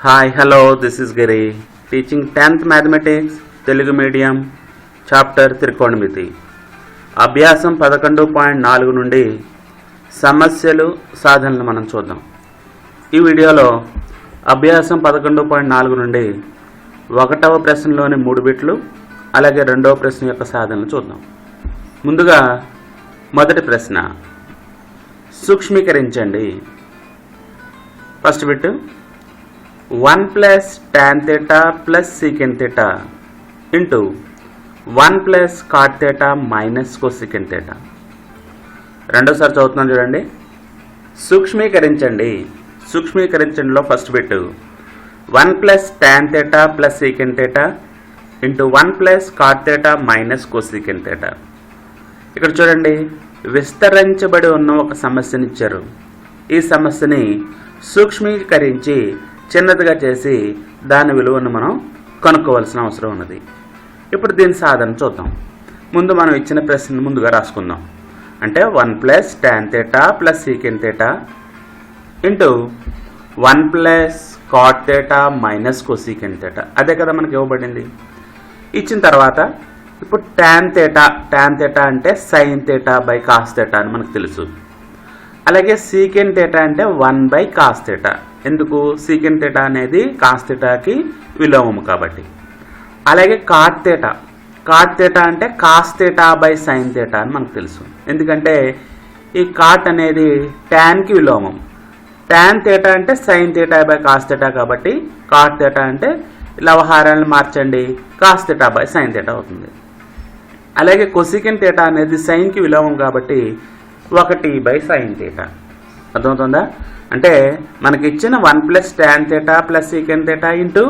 Hi, hello, this is Giri, teaching 10th Mathematics, Telugu Medium, Chapter Trigonometry. అభ్యాసం 11.4 నుండి సమస్యలు సాధనలు మనం చూద్దాం. ఈ వీడియోలో అభ్యాసం 11.4 నుండి 1వ ప్రశ్నలోని 3 బిట్లు అలాగే 2వ ప్రశ్న యొక్క సాధనలు చూద్దాం. ముందుగా మొదటి ప్రశ్న సూక్ష్మీకరించండి. First bit 1 plus tan theta plus secant theta into 1 plus cot theta minus cosecant theta. రెండోసారి చదువుతున్నాను చూడండి. సూక్ష్మీకరించండిలో first bit 1 plus tan theta plus secant theta into 1 plus cot theta minus cosecant theta. ఇక్కడ చూడండి, విస్తరించబడి ఉన్న ఒక సమస్యని ఇచ్చారు. ఈ సమస్యని సూక్ష్మీకరించి చిన్నదిగా చేసి దాని విలువను మనం కనుక్కోవాల్సిన అవసరం ఉన్నది. ఇప్పుడు దీని సాధన చూద్దాం. ముందు మనం ఇచ్చిన ప్రశ్న ముందుగా రాసుకుందాం. అంటే 1 plus tan theta plus secant theta into 1 plus cot theta minus cosecant theta. అదే కదా మనకి ఇవ్వబడింది. ఇచ్చిన తర్వాత ఇప్పుడు tan theta అంటే sin theta by cos theta అని మనకు తెలుసు. అలాగే secant theta అంటే 1 by cos theta. ఎందుకు? secant theta అనేది cos thetaకి విలోమము కాబట్టి. అలాగే cot theta అంటే cos theta by sin theta అని మనకు తెలుసు. ఎందుకంటే ఈ cot అనేది tanకి విలోమం. tan theta అంటే sin theta by cos theta కాబట్టి cot theta అంటే లవహారాలను మార్చండి, cos theta by sin theta అవుతుంది. అలాగే cosecant theta అనేది sinకి విలోమం కాబట్టి 1 by sin theta. అర్థమవుతుందా? అంటే మనకి ఇచ్చిన 1 plus tan theta plus secant theta into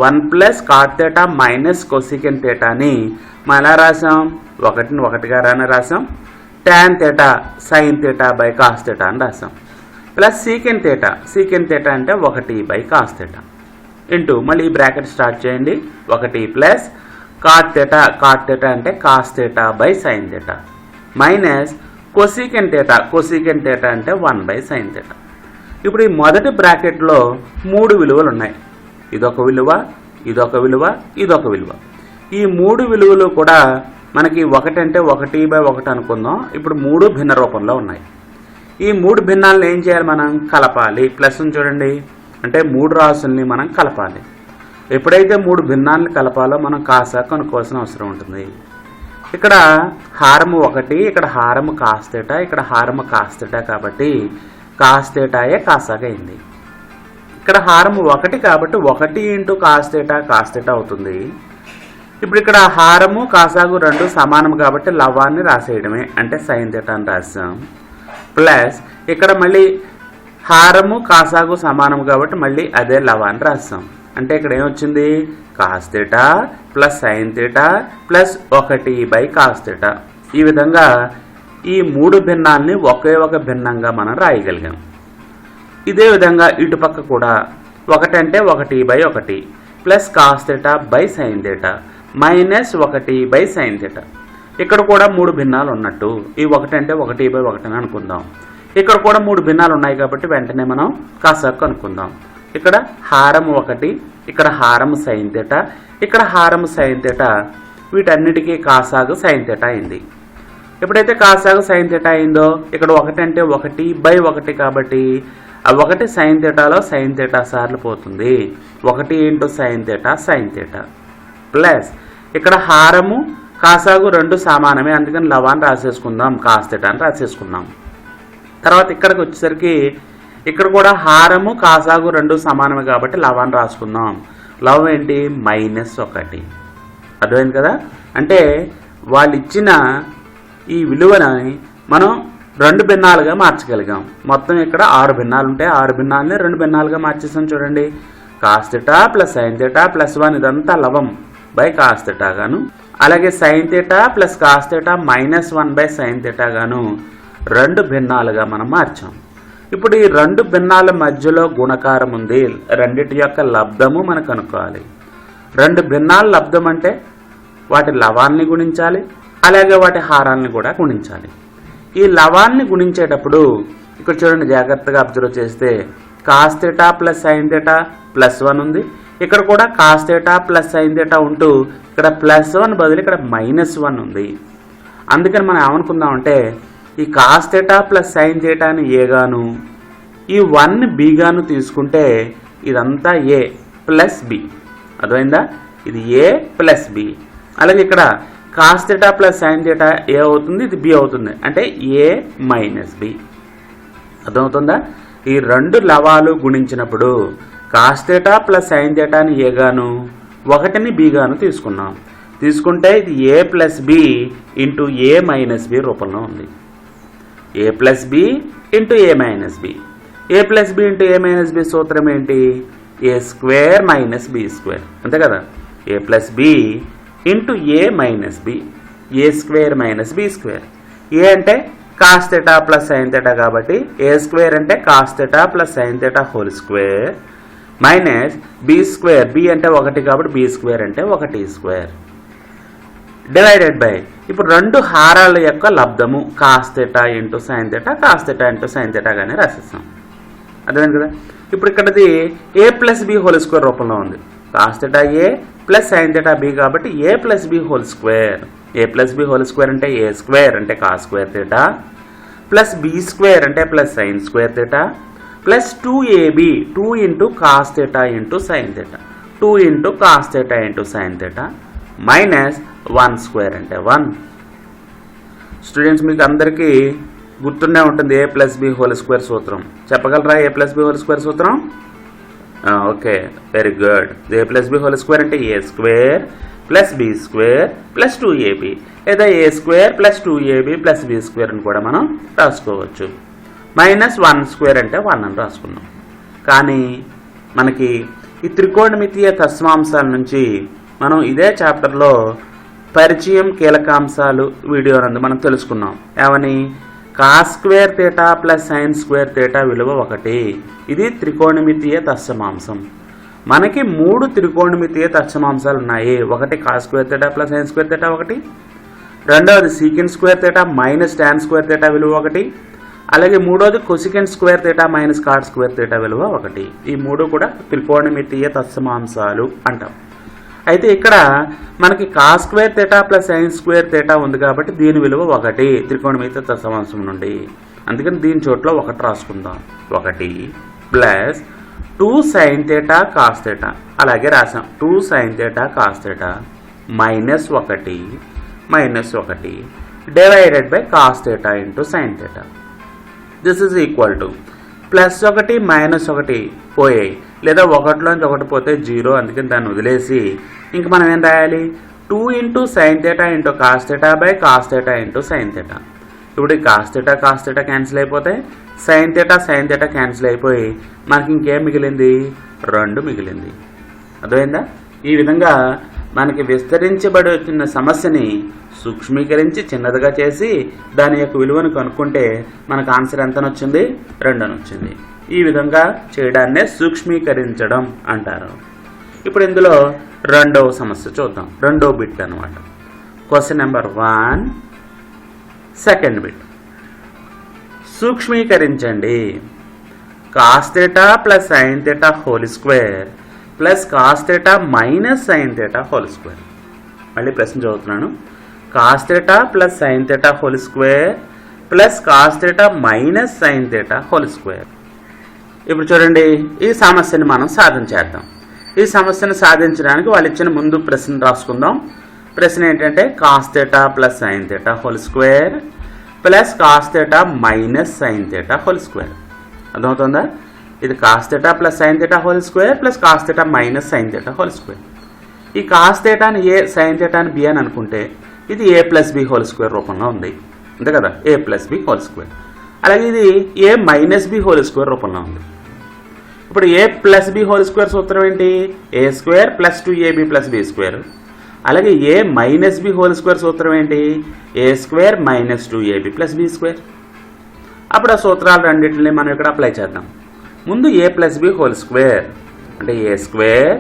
1 plus cot theta minus cosecant theta అని మనం ఎలా రాసాం? 1ని 1గా రాసాం. tan theta sin theta by cos theta అని రాసాం. ప్లస్ secant theta అంటే 1 by cos theta ఇంటూ మళ్ళీ ఈ బ్రాకెట్ స్టార్ట్ చేయండి. 1 ప్లస్ cot theta అంటే cos theta by sin theta minus cosecant theta అంటే 1 by sin theta. ఇప్పుడు ఈ మొదటి బ్రాకెట్లో 3 విలువలు ఉన్నాయి. ఇదొక విలువ, ఇదొక విలువ, ఇదొక విలువ. ఈ 3 విలువలు కూడా మనకి 1 అంటే 1/1 అనుకుందాం. ఇప్పుడు 3 భిన్న రూపంలో ఉన్నాయి. ఈ 3 భిన్నాలను ఏం చేయాలి? మనం కలపాలి. ప్లస్ చూడండి, అంటే 3 రాసుల్ని మనం కలపాలి. ఎప్పుడైతే 3 భిన్నాలను కలపాలో మనం కాసా కనుక్కోవాల్సిన అవసరం ఉంటుంది. ఇక్కడ హారము 1, ఇక్కడ హారము cos theta, ఇక్కడ హారము cos theta కాబట్టి cos thetaయే కాసాగా అయింది. ఇక్కడ హారము 1 కాబట్టి 1 ఇంటూ cos theta అవుతుంది. ఇప్పుడు ఇక్కడ హారము కాసాగు 2 సమానం కాబట్టి లవాన్ని రాసేయడమే, అంటే sin theta అని రాసాం. ప్లస్ ఇక్కడ మళ్ళీ హారము కాసాగు సమానం కాబట్టి మళ్ళీ అదే లవాన్ని రాసాం. అంటే ఇక్కడ ఏమొచ్చింది? cos theta plus sin theta plus 1 by cos theta. ఈ విధంగా ఈ 3 భిన్నాల్ని ఒకే ఒక భిన్నంగా మనం రాయగలిగాం. ఇదే విధంగా ఇటుపక్క కూడా 1 అంటే 1/1 plus cos theta by sin theta minus 1 by sin theta. ఇక్కడ కూడా 3 భిన్నాలు ఉన్నట్టు. ఈ 1 అంటే 1/1 అని అనుకుందాం. ఇక్కడ కూడా 3 భిన్నాలు ఉన్నాయి కాబట్టి వెంటనే మనం కాసాకు అనుకుందాం. ఇక్కడ హారము 1, ఇక్కడ హారము sin theta, ఇక్కడ హారము sin theta. వీటన్నిటికీ కాసాగు sin theta అయింది. ఎప్పుడైతే కాసాగు sin theta అయిందో ఇక్కడ 1 అంటే 1/1 కాబట్టి ఆ 1 sin thetaలో sin theta సార్లు పోతుంది. 1 ఇంటూ sin theta ప్లస్ ఇక్కడ హారము కాసాగు 2 సమానమే, అందుకని లవాన్ని రాసేసుకుందాం, cos theta అని రాసేసుకున్నాం. తర్వాత ఇక్కడికి వచ్చేసరికి ఇక్కడ కూడా హారము కాసాగు 2 సమానమే కాబట్టి లవాన్ని రాసుకుందాం. లవం ఏంటి? -1. అర్థమైంది కదా? అంటే వాళ్ళు ఇచ్చిన ఈ విలువని మనం 2 భిన్నాలుగా మార్చగలిగాం. మొత్తం ఇక్కడ 6 భిన్నాలు ఉంటాయి. 6 భిన్నాలని 2 భిన్నాలుగా మార్చేసాం చూడండి. cos theta plus sin theta plus 1 ఇదంతా లవం బై cos theta గాను, అలాగే sin theta plus cos theta minus 1 by sin theta గాను 2 భిన్నాలుగా మనం మార్చాం. ఇప్పుడు ఈ 2 భిన్నాల మధ్యలో గుణకారం ఉంది. రెండిటి యొక్క లబ్ధము మనం కనుక్కోవాలి. 2 భిన్నాల లబ్ధం అంటే వాటి లవాన్ని గుణించాలి, అలాగే వాటి హారాన్ని కూడా గుణించాలి. ఈ లవాన్ని గుణించేటప్పుడు ఇక్కడ చూడండి, జాగ్రత్తగా అబ్జర్వ్ చేస్తే cos theta plus sine theta plus 1 ఉంది. ఇక్కడ కూడా cos theta plus sine theta ఉంటూ ఇక్కడ ప్లస్ 1 బదులు ఇక్కడ -1 ఉంది. అందుకని మనం ఏమనుకుందామంటే ఈ కాస్ థీటా ప్లస్ సైన్ థీటాని ఏ గాను ఈ 1 బి గాను తీసుకుంటే ఇదంతా ఏ ప్లస్ బి. అర్థమైందా? ఇది ఏ ప్లస్ బి. అలాగే ఇక్కడ cos theta plus sine theta A అవుతుంది, ఇది బి అవుతుంది, అంటే ఏ మైనస్ బి. అర్థమవుతుందా? ఈ రెండు లవాలు గుణించినప్పుడు కాస్ థీటా ప్లస్ సైన్ థీటాని ఏ గాను 1ని బి గాను తీసుకుంటే ఇది ఏ ప్లస్ బి ఇంటూ ఏ మైనస్ బి రూపంలో ఉంది. ఏ ప్లస్ బి ఇంటూ ఏ మైనస్ బి. ఏ ప్లస్ బి ఇంటూ ఏ మైనస్ బి సూత్రం ఏంటి? A square minus B square, అంతే కదా. ఏ ప్లస్ బి ఇంటూ ఏ మైనస్ బి, ఏ స్క్వేర్ మైనస్ బి స్క్వేర్. ఏ అంటే cos theta plus sine theta కాబట్టి ఏ square అంటే cos theta plus sine theta whole square minus B square. B అంటే 1 కాబట్టి B square అంటే 1 square divided by ఇప్పుడు రెండు హారాల యొక్క లబ్ధము cos theta into sine theta, cos theta into sine థీటాగానే రాసేస్తాం. అర్థమైంది కదా. ఇప్పుడు ఇక్కడది A plus B whole square రూపంలో ఉంది. Cos theta A plus sine theta B కాబట్టి A plus B whole square. A plus B whole square అంటే ఏ స్క్వేర్ అంటే cos square theta plus B square అంటే plus sine square theta plus 2ab 2 into cos theta into sine theta 2 into cos theta into sine theta minus 1 square అంటే 1. Students మీకు అందరికీ గుర్తుండే ఉంటుంది A plus B whole square సూత్రం. చెప్పగలరా A plus B whole square సూత్రం? Okay, very good. A plus B whole square అంటే A square plus B square plus 2ab లేదా A square plus 2ab plus B square అని కూడా మనం రాసుకోవచ్చు. Minus 1 square అంటే 1 అని రాసుకున్నాం. కానీ మనకి ఈ త్రికోణమితీయ తత్సమాంశాల నుంచి మనం ఇదే చాప్టర్లో పరిచయం కీలకాంశాలు వీడియో నందు మనం తెలుసుకున్నాం. ఏమని? Cos square theta plus sine square theta విలువ 1. ఇది త్రికోణమితీయ తత్సమాంశం. మనకి 3 త్రికోణమితీయ తత్సమాంశాలు ఉన్నాయి. ఒకటి cos square theta plus sine square theta 1, రెండవది secant square theta minus tan square theta విలువ 1, అలాగే మూడోది cosecant square theta minus cot square theta విలువ 1. ఈ 3 కూడా త్రికోణమితీయ తత్సమాంశాలు అంటాం. అయితే ఇక్కడ మనకి cos square theta plus sine square theta ఉంది కాబట్టి దీని విలువ 1 త్రికోణమితీయ తత్సమాంశం నుండి. అందుకని దీని చోట్ల 1 రాసుకుందాం. 1 plus 2 sine theta cos theta, అలాగే రాసాం 2 sine theta cos theta minus 1 divided by cos theta into sine theta. This is equal to +1 -1 పోయాయి, లేదా 1లోంచి 1 పోతే 0, అందుకని దాన్ని వదిలేసి ఇంక మనం ఏం రాయాలి? 2 into sine theta into cos theta by cos theta into sine theta. ఇప్పుడు కాస్ థీటా క్యాన్సిల్ అయిపోతాయి, సైన్ థీటా క్యాన్సిల్ అయిపోయి మనకి ఇంకేం మిగిలింది? 2 మిగిలింది. అర్థమైందా? ఈ విధంగా మనకి విస్తరించబడి వచ్చిన సమస్యని సూక్ష్మీకరించి చిన్నదిగా చేసి దాని యొక్క విలువను కనుక్కుంటే మనకు ఆన్సర్ ఎంత వచ్చింది? 2 అని వచ్చింది. ఈ విధంగా చేయడాన్నే సూక్ష్మీకరించడం అంటారు. ఇప్పుడు ఇందులో రెండవ సమస్య చూద్దాం. రెండో బిట్ అనమాట. Question number 1 second bit. సూక్ష్మీకరించండి. Cos theta plus sine theta whole square plus cos theta minus sine theta whole square. మళ్ళీ ప్రశ్న చదువుతున్నాను. Cos theta plus sine theta whole square plus cos theta minus sine theta whole square. ఇప్పుడు చూడండి, ఈ సమస్యని మనం సాధించేద్దాం. ఈ సమస్యను సాధించడానికి వాళ్ళు ఇచ్చిన ముందు ప్రశ్న రాసుకుందాం. ప్రశ్న ఏంటంటే cos theta plus sine theta whole square plus cos theta minus sine theta whole square. అర్థమవుతుందా? ఇది cos theta plus sine theta whole square plus cos theta minus sine theta whole square. ఈ కాస్ థీటాని ఏ, sign థీటాని B అని అనుకుంటే ఇది ఏ plus B whole square రూపంలో ఉంది, అంతే కదా? ఏ ప్లస్ బి హోల్ స్క్వేర్. అలాగే ఇది ఏ మైనస్ బి హోల్ స్క్వేర్ రూపంలో ఉంది. ఇప్పుడు ఏ ప్లస్ బి హోల్ స్క్వేర్ సూత్రం ఏంటి? A square plus 2ab plus B square. అలాగే A minus B whole square సూత్రం ఏంటి? A square minus 2ab plus B square. అప్పుడు ఆ సూత్రాలు రెండింటిని మనం ఇక్కడ అప్లై చేద్దాం. ముందు A plus B whole square అంటే A square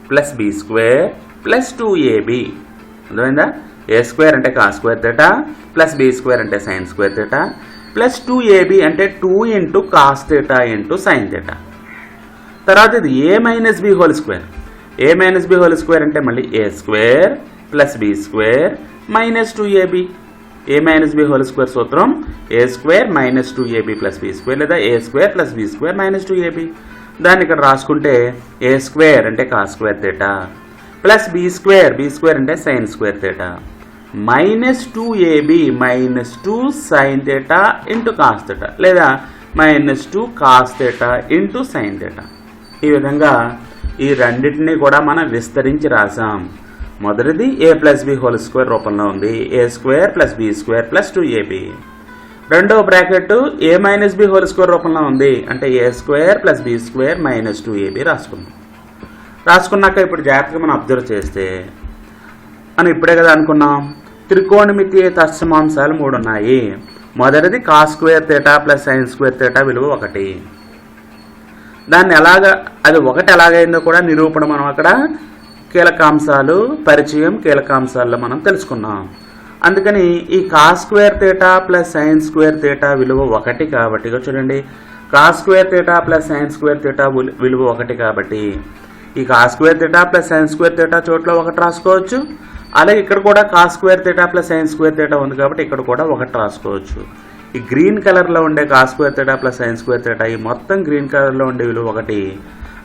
plus B square plus 2ab. అర్థమైందా? ఏ స్క్వేర్ అంటే cos square theta plus B square అంటే sine square theta plus 2ab అంటే 2 into cos theta into sine theta. తర్వాత ఇది a minus B whole square. a minus B whole square అంటే మళ్ళీ a square plus B square minus 2ab. a minus B whole square సూత్రం a square minus 2ab plus B square లేదా a square plus B square minus 2ab. దాన్ని ఇక్కడ రాసుకుంటే a square అంటే cos square theta plus B square అంటే sine square theta minus 2ab minus 2 sine theta into cos theta లేదా minus 2 cos theta into sine theta. ఈ విధంగా ఈ రెండింటినీ కూడా మనం విస్తరించి రాసాం. మొదటిది a plus B whole square రూపంలో ఉంది, a square plus B square plus 2ab. రెండవ bracket a minus B whole square రూపంలో ఉంది, అంటే a square plus B square minus 2ab రాసుకున్నాక ఇప్పుడు జాగ్రత్తగా మనం అబ్జర్వ్ చేస్తే మనం ఇప్పుడే కదా అనుకున్నాం త్రికోణమితీయ తత్సమాంశాలు 3 ఉన్నాయి. మొదటిది cos square theta plus sine square theta విలువ 1. దాన్ని అది 1 ఎలాగైందో కూడా నిరూపణ మనం అక్కడ కీలకాంశాలు పరిచయం కీలకాంశాల్లో మనం తెలుసుకున్నాం. అందుకని ఈ cos square theta plus sine square theta విలువ 1 కాబట్టి చూడండి cos square theta plus sine square theta విలువ 1 కాబట్టి ఈ cos square theta plus sine square theta చోట్ల 1 రాసుకోవచ్చు. అలాగే ఇక్కడ కూడా cos square theta plus sine square theta ఉంది కాబట్టి ఇక్కడ కూడా 1 రాసుకోవచ్చు. ఈ గ్రీన్ కలర్లో ఉండే cos square theta plus sine square theta ఈ మొత్తం గ్రీన్ కలర్లో ఉండే విలువ 1.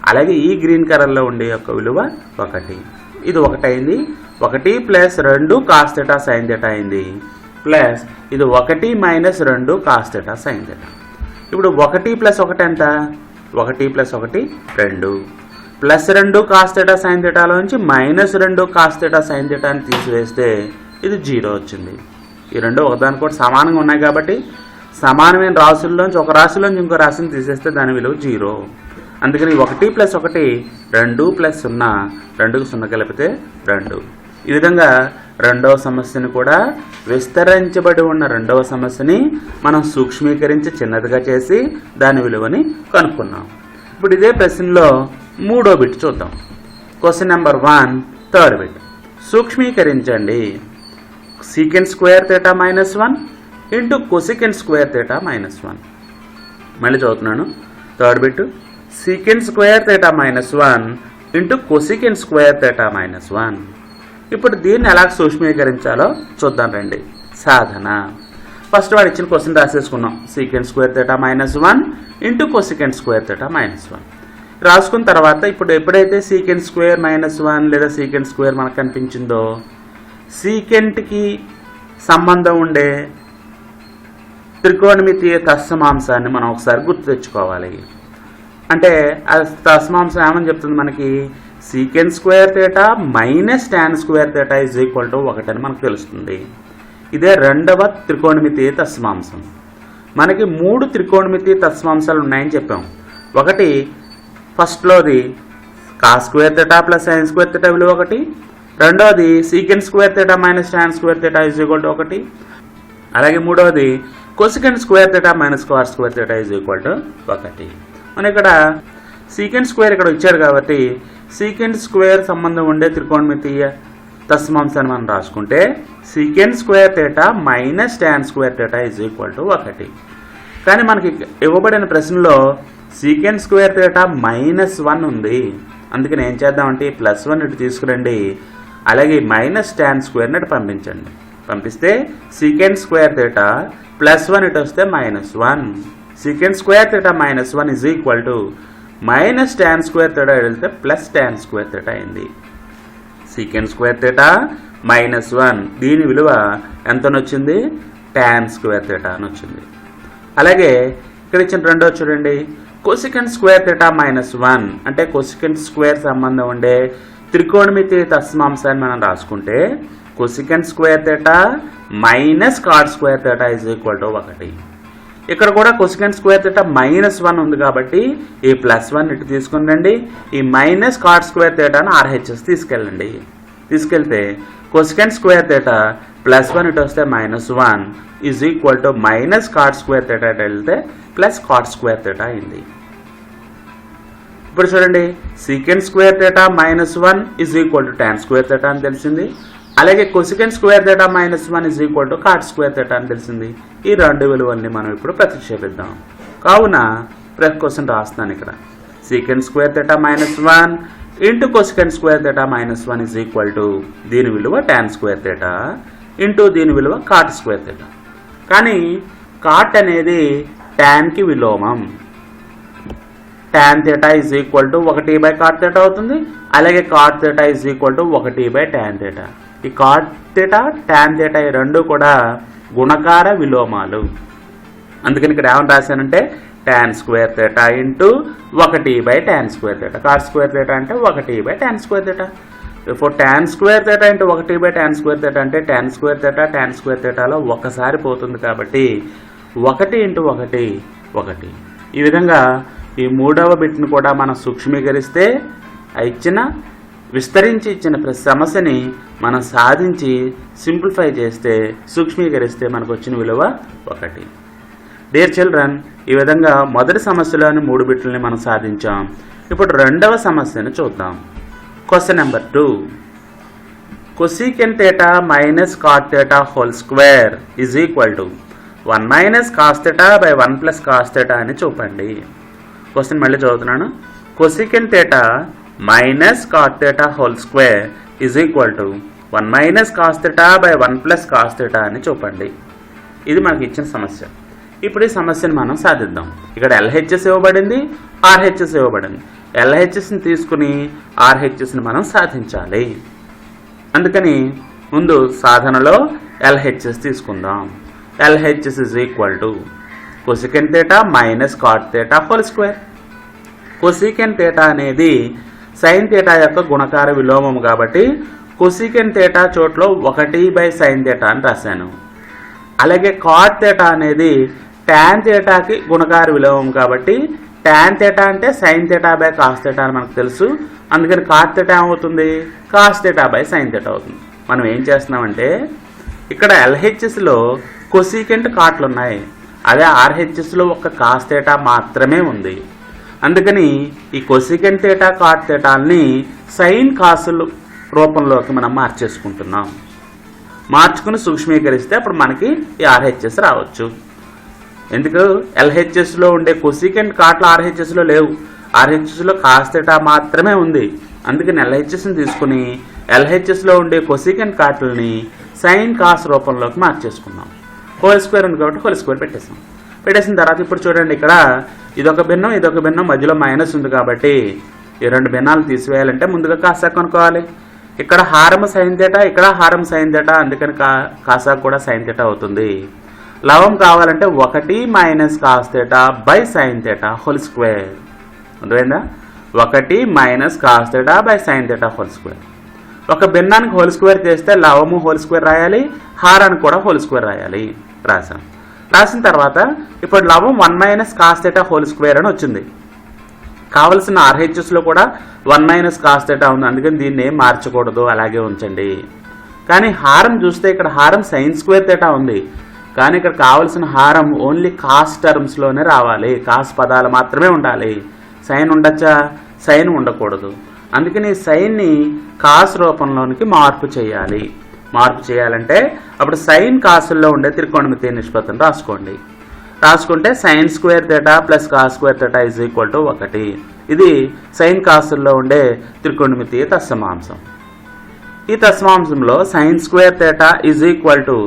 అలాగే ఈ గ్రీన్ కలర్లో ఉండే యొక్క విలువ 1. ఇది 1 అయింది. 1 plus 2 cos theta sine theta అయింది ప్లస్ ఇది 1 minus 2 cos theta sine theta. ఇప్పుడు 1 ప్లస్ 1 ఎంత? 1 plus 1 2 plus 2 cos theta sine థీటాలోంచి మైనస్ 2 కాస్ థీటా సైన్ థీటాని తీసివేస్తే ఇది 0 వచ్చింది. ఈ రెండు ఒకదానికొకటి సమానంగా ఉన్నాయి కాబట్టి సమానమైన రాశుల్లోంచి ఒక రాశిలోంచి ఇంకో రాశిని తీసేస్తే దాని విలువ 0. అందుకని 1 ప్లస్ 1 2 ప్లస్ 0 2కు 0 కలిపితే 2. ఈ విధంగా రెండవ సమస్యను కూడా విస్తరించబడి ఉన్న రెండవ సమస్యని మనం సూక్ష్మీకరించి చిన్నదిగా చేసి దాని విలువని కనుక్కున్నాం. ఇప్పుడు ఇదే ప్రశ్నలో 3వ బిట్ చూద్దాం. Question number 1 third bit. సూక్ష్మీకరించండి secant square theta minus 1 into cosecant square theta minus 1. మళ్ళీ చదువుతున్నాను. Third bit secant square theta minus 1 into cosecant square theta minus 1. ఇప్పుడు దీన్ని ఎలా సూక్ష్మీకరించాలో చూద్దాం రండి. సాధన ఫస్ట్ వాడు ఇచ్చిన క్వశ్చన్ రాసేసుకున్నాం. Secant square theta minus 1 into cosecant square theta minus 1 రాసుకున్న తర్వాత ఇప్పుడు ఎప్పుడైతే సీకెంట్ స్క్వేర్ మైనస్ 1 లేదా సీకెంట్ స్క్వేర్ మనకు కనిపించిందో సీకెంట్కి సంబంధం ఉండే త్రికోణమితీయ తత్సమాంశాన్ని మనం ఒకసారి గుర్తు తెచ్చుకోవాలి. అంటే ఆ తత్సమాంశం ఏమని చెప్తుంది మనకి? Secant square theta minus tan square theta is equal to 1 అని మనకు తెలుస్తుంది. ఇదే రెండవ త్రికోణమితీయ తత్సమాంశం. మనకి 3 త్రికోణమితీయ తత్సమాంశాలు ఉన్నాయని చెప్పాం. ఒకటి ఫస్ట్లోది cos square theta plus sine square theta విలువ 1. రెండవది secant square theta minus tan square theta is equal to 1. అలాగే మూడవది cosecant square theta minus cos square theta is equal to 1. మన ఇక్కడ సీకెంట్ స్క్వేర్ ఇక్కడ ఇచ్చారు కాబట్టి సీకెంట్ స్క్వేర్ సంబంధం ఉండే త్రికోణమితీయ తత్సమాంశాన్ని మనం రాసుకుంటే secant square theta minus tan square theta is equal to 1. కానీ మనకి ఇవ్వబడిన ప్రశ్నలో సీకెంట్ స్క్వేర్ థీటా మైనస్ 1 ఉంది. అందుకని ఏం చేద్దామంటే +1 ఇటు తీసుకురండి. అలాగే మైనస్ టాన్ స్క్వేర్ని ఇటు పంపించండి. పంపిస్తే సీకెంట్ స్క్వేర్ థీటా +1 ఇటు వస్తే -1. Secant square theta -1 is equal to minus tan square theta వెళ్తే ప్లస్ టాన్ స్క్వేర్ థీటా అయింది. సీకెంట్ స్క్వేర్ థీటా -1 దీని విలువ ఎంతనొచ్చింది? టాన్ స్క్వేర్ థీటా అని వచ్చింది. అలాగే ఇక్కడ ఇచ్చిన రెండో చూడండి. కొసికెంట్ స్క్వేర్ థీటా -1 అంటే కొసికెంట్ స్క్వేర్ సంబంధం ఉండే త్రికోణమితీయ తత్సమాంశాన్ని మనం రాసుకుంటే cosecant square theta minus cot square theta is equal to 1. ఇక్కడ కూడా కొసికెంట్ స్క్వేర్ థీటా -1 ఉంది కాబట్టి ఈ +1 ఇటు తీసుకుని రండి. ఈ మైనస్ కాట్ స్క్వేర్ థీటాను RHS తీసుకెళ్ళండి. తీసుకెళ్తే కొసికెంట్ స్క్వేర్ థీటా +1 ఇటు వస్తే -1 is equal to minus cot square theta ఇటు వెళ్తే ప్లస్ కాట్ స్క్వేర్ థీటా అయింది. ఇప్పుడు చూడండి secant square theta -1 is equal to tan square theta అని తెలిసింది. అలాగే cosecant square theta -1 is equal to cot square theta అని తెలిసింది. ఈ రెండు విలువల్ని మనం ఇప్పుడు ప్రతిక్షేపిద్దాం. కావున క్వశ్చన్ రాస్తున్నాను ఇక్కడ. Secant square theta -1 into cosecant square theta -1 is equal to దీని విలువ టాన్ స్క్వేర్ థీటా ఇంటూ దీని విలువ కాట్ స్క్వేర్ థీటా. కానీ కాట్ అనేది టాన్కి విలోమం. Tan theta is equal to 1/కాట్ థీటా అవుతుంది. అలాగే cot theta is equal to 1/టాన్ థీటా. ఈ కాట్ థీటా టాన్ థీటా ఈ రెండు కూడా గుణకార విలోమాలు. అందుకని ఇక్కడ ఏమని రాశానంటే టాన్ స్క్వేర్ థీటా ఇంటూ 1/టాన్ square theta. Cot square theta అంటే 1/టాన్ square theta. Four tan square theta into 1/టాన్ స్క్వేర్ థీటా అంటే tan square theta tan square థీటాలో ఒకసారి పోతుంది కాబట్టి 1 × 1 1. ఈ విధంగా ఈ మూడవ బిట్ను కూడా మనం సూక్ష్మీకరిస్తే విస్తరించి ఇచ్చిన ప్రతి సమస్యని మనం సాధించి సింప్లిఫై చేస్తే సూక్ష్మీకరిస్తే మనకు వచ్చిన విలువ 1. డియర్ చిల్డ్రన్, ఈ విధంగా మొదటి సమస్యలోని 3 బిట్లని మనం సాధించాం. ఇప్పుడు రెండవ సమస్యను చూద్దాం. Question number 2. Cosecant theta minus cot theta whole square is equal to 1 - cos theta by 1 + cos theta అని చూపండి. క్వశ్చన్ మళ్ళీ చదువుతున్నాను. Cosecant theta minus cot theta whole square is equal to 1 - cos theta by 1 + cos theta అని చూపండి. ఇది మనకి ఇచ్చిన సమస్య. ఇప్పుడు ఈ సమస్యను మనం సాధిద్దాం. ఇక్కడ LHS ఇవ్వబడింది, RHS ఇవ్వబడింది. LHSని తీసుకుని RHSని మనం సాధించాలి. అందుకని ముందు సాధనలో LHS తీసుకుందాం. LHS is equal to cosecant theta minus cot theta whole square. Cosecant theta అనేది సైన్ థీటా యొక్క గుణకార విలోమము కాబట్టి కొసీకెంట్ థీటా చోట్లో 1/sin థీటా అని రాశాను. అలాగే కాట్ థీటా అనేది టాన్ థీటాకి గుణకార విలోమం కాబట్టి టాన్ థీటా అంటే sine theta by cos theta అని మనకు తెలుసు. అందుకని కాట్ థీటా ఏమవుతుంది? Cos theta by sine theta అవుతుంది. మనం ఏం చేస్తున్నామంటే ఇక్కడ LHSలో కొసీకెంట్ కాట్లు ఉన్నాయి, అదే RHSలో ఒక కాస్ థీటా మాత్రమే ఉంది. అందుకని ఈ కొసీకెంట్ థీటా కాట్ థీటాల్ని సైన్ కాసుల రూపంలోకి మనం మార్చేసుకుంటున్నాం. మార్చుకుని సూక్ష్మీకరిస్తే అప్పుడు మనకి ఈ RHS రావచ్చు. ఎందుకు? LHSలో ఉండే కొసీకెంట్ కాట్లు RHSలో లేవు. RHSలో కాస్ థీటా మాత్రమే ఉంది. అందుకని LHSని తీసుకుని LHSలో ఉండే కొసీకెంట్ కాట్లని సైన్ కాస్ రూపంలోకి మార్చేసుకున్నాం. హోల్ స్క్వేర్ ఉంది కాబట్టి హోల్ స్క్వేర్ పెట్టేసిన తర్వాత ఇప్పుడు చూడండి, ఇక్కడ ఇదొక భిన్నం మధ్యలో మైనస్ ఉంది కాబట్టి ఈ రెండు భిన్నాలు తీసివేయాలంటే ముందుగా కాసా కనుక్కోవాలి. ఇక్కడ హారం సైన్ థీటా, ఇక్కడ హారం సైన్ థీటా, అందుకని కాసా కూడా సైన్ థీటా అవుతుంది. లవం కావాలంటే 1 - cos theta by sine theta whole square. అర్థమైందా? 1 - cos theta by sine theta whole square. ఒక భిన్నానికి హోల్ స్క్వేర్ చేస్తే లవము హోల్ స్క్వేర్ రాయాలి, హారానికి కూడా హోల్ స్క్వేర్ రాయాలి. రాసిన తర్వాత ఇప్పుడు లవం 1 - కాస్ థీటా హోల్ స్క్వేర్ అని వచ్చింది. కావలసిన RHSలో కూడా 1 - కాస్ థీటా ఉంది, అందుకని దీన్ని ఏం మార్చకూడదు, అలాగే ఉంచండి. కానీ హారం చూస్తే ఇక్కడ హారం సైన్ స్క్వేర్ థీటా ఉంది, కానీ ఇక్కడ కావలసిన హారం ఓన్లీ కాస్ టర్మ్స్లోనే రావాలి, కాస్ పదాలు మాత్రమే ఉండాలి. సైన్ ఉండొచ్చా? సైన్ ఉండకూడదు. అందుకని సైన్ని కాస్ రూపంలోనికి మార్పు చేయాలంటే అప్పుడు సైన్ కాసుల్లో ఉండే త్రికోణమితీయ నిష్పత్తిని రాసుకుంటే sine square theta plus cos square theta is equal to 1. ఇది సైన్ కాసుల్లో ఉండే త్రికోణమితీయ తత్సమాంశం. ఈ తత్సమాంశంలో sine square theta is equal to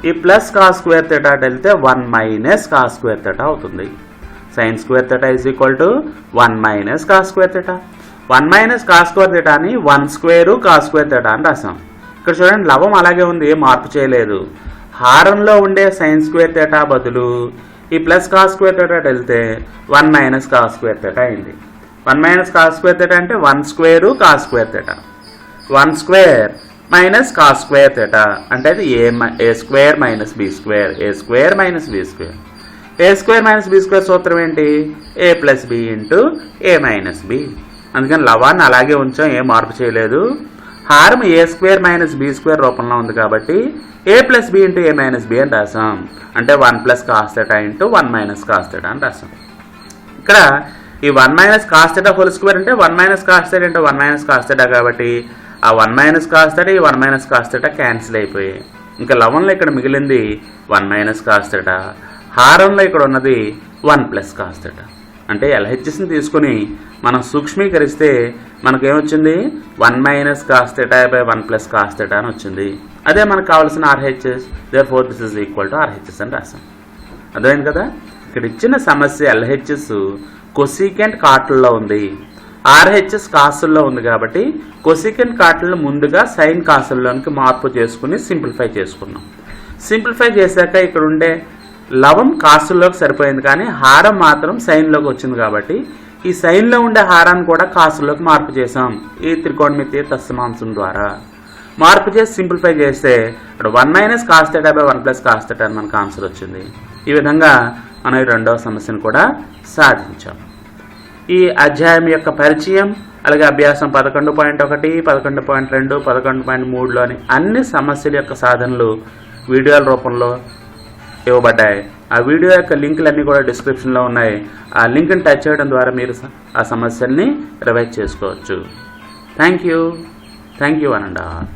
ఈ ప్లస్ కాస్ స్క్వేర్ థీటా వెళ్తే 1 - కాస్ స్క్వేర్ థీటా అవుతుంది. Sine square theta is equal to 1 - cos square theta. 1 - cos square థీటాని 1² కాస్ స్క్వేర్ థీటా అని రాసాం. ఇక్కడ చూడండి, లవం అలాగే ఉంది, ఏం మార్పు చేయలేదు. హారంలో ఉండే సైన్ స్క్వేర్ థీటా బదులు ఈ ప్లస్ కాస్ స్క్వేర్ థీటా వెళ్తే 1 - కాస్ స్క్వేర్ థీటా అయింది. 1 - కాస్ స్క్వేర్ థీటా అంటే 1² cos square theta. 1² - cos square theta అంటే అది a² - b², a² - b². a² - b² సూత్రం ఏంటి? a + b × a - b. అందుకని లవాన్ని అలాగే ఉంచాం, ఏం మార్పు చేయలేదు. హారం a² - b² రూపంలో ఉంది కాబట్టి a + b × a - b అని రాసాం. అంటే 1 + కాస్ థీటా × 1 - కాస్ థీటా అని రాసాం. ఇక్కడ ఈ 1 - కాస్ థీటా హోల్ స్క్వేర్ అంటే 1 - కాస్ థీటా × 1 - కాస్ థీటా కాబట్టి ఆ 1 - కాస్ థీటా ఈ 1 - కాస్ థీటా క్యాన్సిల్ అయిపోయాయి. ఇంకా లవంలో ఇక్కడ మిగిలింది 1 - కాస్ థీటా, హారంలో ఇక్కడ ఉన్నది 1 + కాస్ థీటా. అంటే LHSని తీసుకుని మనం సూక్ష్మీకరిస్తే మనకేమొచ్చింది 1 minus cos theta by 1 plus cos theta అని వచ్చింది. అదే మనకు కావాల్సిన RHS. Therefore this is equal to RHS అని రాసాం. అర్థమైంది కదా. ఇక్కడ ఇచ్చిన సమస్య ఎల్హెచ్ఎస్ కొసీకెంట్ కాట్లలో ఉంది, ఆర్హెచ్ఎస్ కాసుల్లో ఉంది కాబట్టి కొసీకెంట్ కాట్లను ముందుగా సైన్ కాసుల్లోనికి మార్పు చేసుకుని సింప్లిఫై చేసుకున్నాం. సింప్లిఫై చేశాక ఇక్కడ ఉండే లవం కాసుల్లోకి సరిపోయింది, కానీ హారం మాత్రం సైన్లోకి వచ్చింది కాబట్టి ఈ సైన్లో ఉండే హారాన్ని కూడా కాసుల్లోకి మార్పు చేసాం ఈ త్రికోణమితీయ తత్సమాంసం ద్వారా. మార్పు చేసి సింప్లిఫై చేస్తే ఇక్కడ 1 minus cos theta by 1 plus cos theta అని మనకు ఆన్సర్ వచ్చింది. ఈ విధంగా మనం ఈ రెండవ సమస్యను కూడా సాధించాం. ఈ అధ్యాయం యొక్క పరిచయం అలాగే అభ్యాసం 11.1, 11.2, 11.3లోని అన్ని సమస్యల యొక్క సాధనలు వీడియోల రూపంలో ఇవ్వబడ్డాయి. ఆ వీడియో యొక్క లింకులన్నీ కూడా డిస్క్రిప్షన్లో ఉన్నాయి. ఆ లింక్ని టచ్ చేయడం ద్వారా మీరు ఆ సమస్యల్ని రివైజ్ చేసుకోవచ్చు. Thank you one and all.